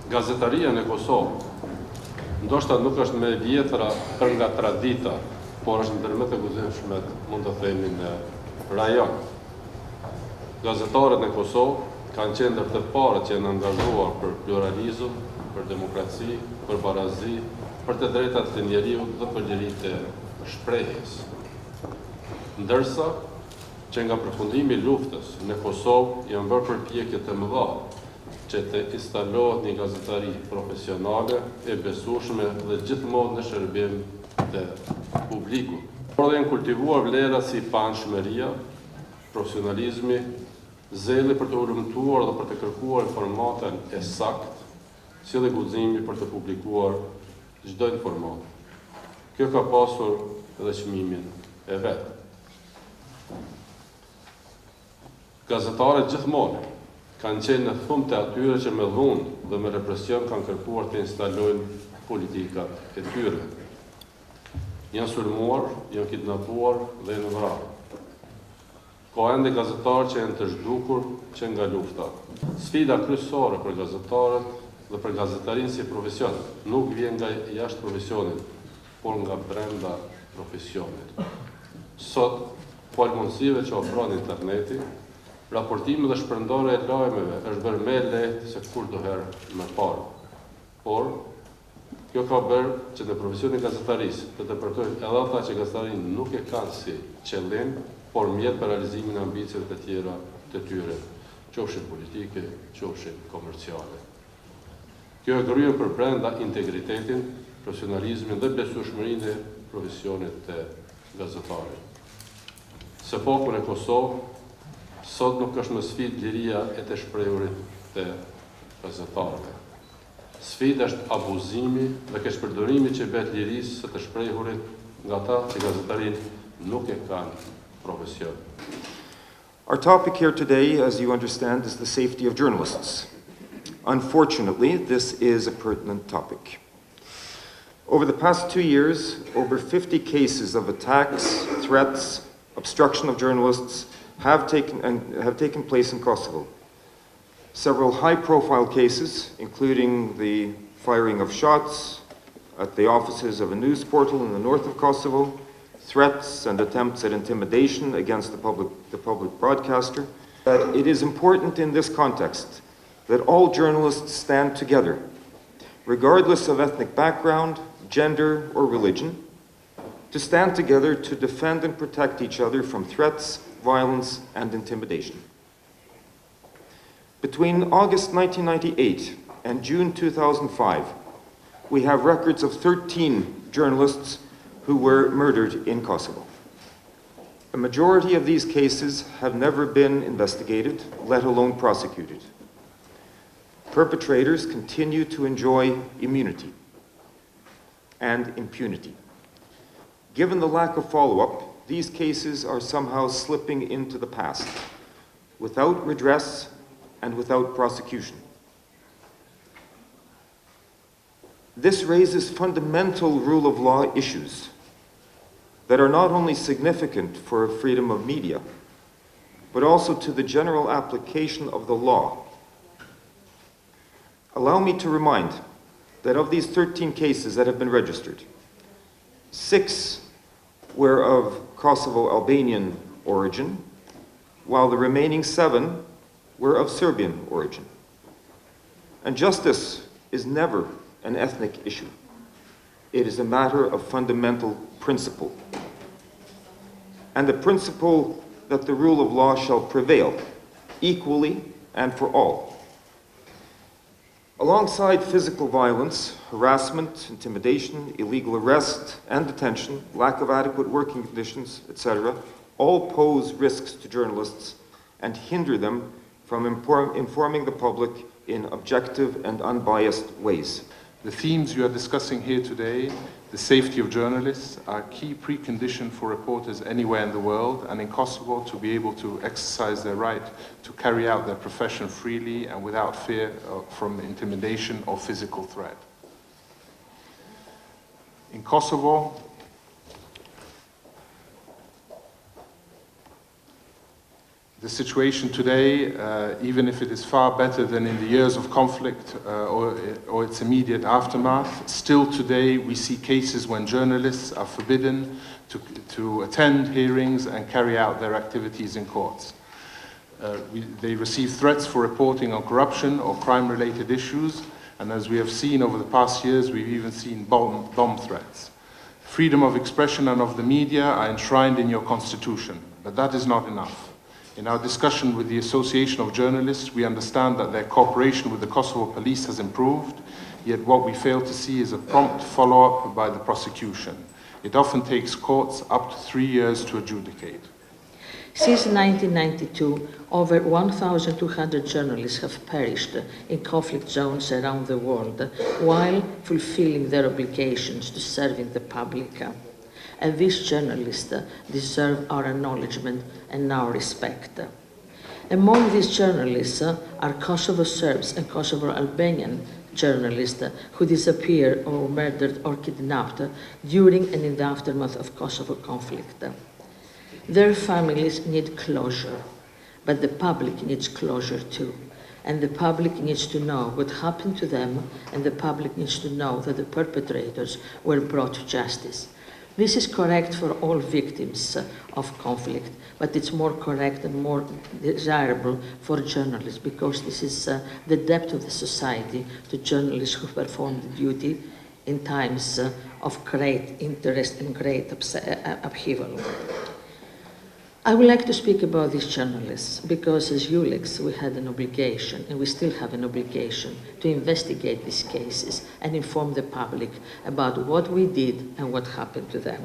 Gazetaria në Kosovë ndoshta nuk është më e vjetra për nga tradita, por është ndër më të guximshmet, mund të themi, në rajon. Gazetarët në Kosovë kanë qenë ndër të parët që janë angazhuar për pluralizëm, për demokraci, për barazi, për të drejtat të njeriut dhe për liritë e shprehjes. Ndërsa që nga përfundimi i luftës në Kosovë janë bërë përpjekje të mëdha që të instalohet një gazetari profesionale, e besueshme dhe gjithmonë në shërbim të publikut. Por dhe janë kultivuar vlera si pranishmëria, profesionalizmi, zeli për të urrëmtuar dhe për të kërkuar informatën e saktë, si dhe guximi për të publikuar çdo informatë. Kjo ka pasur edhe çmimin e vet. Gazetarët gjithmonë kanë qenë në thumë të atyre që me dhunë dhe me represion kanë kërkuar të instalojnë politikat e tyre. Janë sulmuar, janë kidnapuar dhe janë vrarë. Ka ende gazetarë që janë të zhdukur që nga lufta. Sfida kryesore për gazetarët dhe për gazetarin si profesion nuk vjen nga jashtë profesionit, por nga brenda profesionit. Sot, po mundësive që ofron interneti, raportimi dhe shpërndarja e lajmeve është bërë më lehtë se kurdoherë më parë. Por, kjo ka bërë që në profesionin gazetarisë të depërtojnë edhe ata që gazetarin nuk e kanë si qëllim, por mjet për realizimin e ambicieve të tjera të tyre, qofshin politike, qofshin komerciale. Kjo e kryen për brenda integritetin, profesionalizmin dhe besueshmërinë e profesionit të gazetarit. Së paku në Kosovë, sot nuk është më sfidë liria e të shprehurit të gazetarëve. Sfida është abuzimi dhe keqpërdorimi që bëhet lirisë së të shprehurit nga ata që gazetarin nuk e kanë profesion. Our topic here today, as you understand, is the safety of journalists. Unfortunately, this is a pertinent topic. Over the past 2 years, over 50 cases of attacks, threats, obstruction of journalists have taken place in Kosovo. Several high-profile cases, including the firing of shots at the offices of a news portal in the north of Kosovo, threats and attempts at intimidation against the public broadcaster. That it is important in this context that all journalists stand together, regardless of ethnic background, gender, or religion, to stand together to defend and protect each other from threats, violence, and intimidation. Between August 1998 and June 2005, we have records of 13 journalists who were murdered in Kosovo. A majority of these cases have never been investigated, let alone prosecuted. Perpetrators continue to enjoy immunity and impunity. Given the lack of follow-up, these cases are somehow slipping into the past, without redress and without prosecution. This raises fundamental rule of law issues that are not only significant for freedom of media, but also to the general application of the law. Allow me to remind that of these 13 cases that have been registered, 6 were of Kosovo Albanian origin, while the remaining 7 were of Serbian origin. And justice is never an ethnic issue. It is a matter of fundamental principle. And the principle that the rule of law shall prevail equally and for all. Alongside physical violence, harassment, intimidation, illegal arrest and detention, lack of adequate working conditions, etc., all pose risks to journalists and hinder them from informing the public in objective and unbiased ways. The themes you are discussing here today, the safety of journalists, are a key precondition for reporters anywhere in the world and in Kosovo to be able to exercise their right to carry out their profession freely and without fear from intimidation or physical threat. In Kosovo, The situation today, even if it is far better than in the years of conflict or its immediate aftermath, still today we see cases when journalists are forbidden to attend hearings and carry out their activities in courts. They receive threats for reporting on corruption or crime-related issues, and as we have seen over the past years, we've even seen bomb threats. Freedom of expression and of the media are enshrined in your constitution, but that is not enough. In our discussion with the Association of Journalists, we understand that their cooperation with the Kosovo police has improved, yet what we fail to see is a prompt follow-up by the prosecution. It often takes courts up to 3 years to adjudicate. Since 1992, over 1,200 journalists have perished in conflict zones around the world while fulfilling their obligations to serving the public. And these journalists deserve our acknowledgement and our respect. Among these journalists are Kosovo Serbs and Kosovo Albanian journalists who disappeared or murdered or kidnapped during and in the aftermath of Kosovo conflict. Their families need closure, but the public needs closure too. And the public needs to know what happened to them, and the public needs to know that the perpetrators were brought to justice. This is correct for all victims of conflict, but it's more correct and more desirable for journalists, because this is the depth of the society to journalists who perform the duty in times of great interest and great upheaval. I would like to speak about these journalists because as ULEX we had an obligation, and we still have an obligation, to investigate these cases and inform the public about what we did and what happened to them.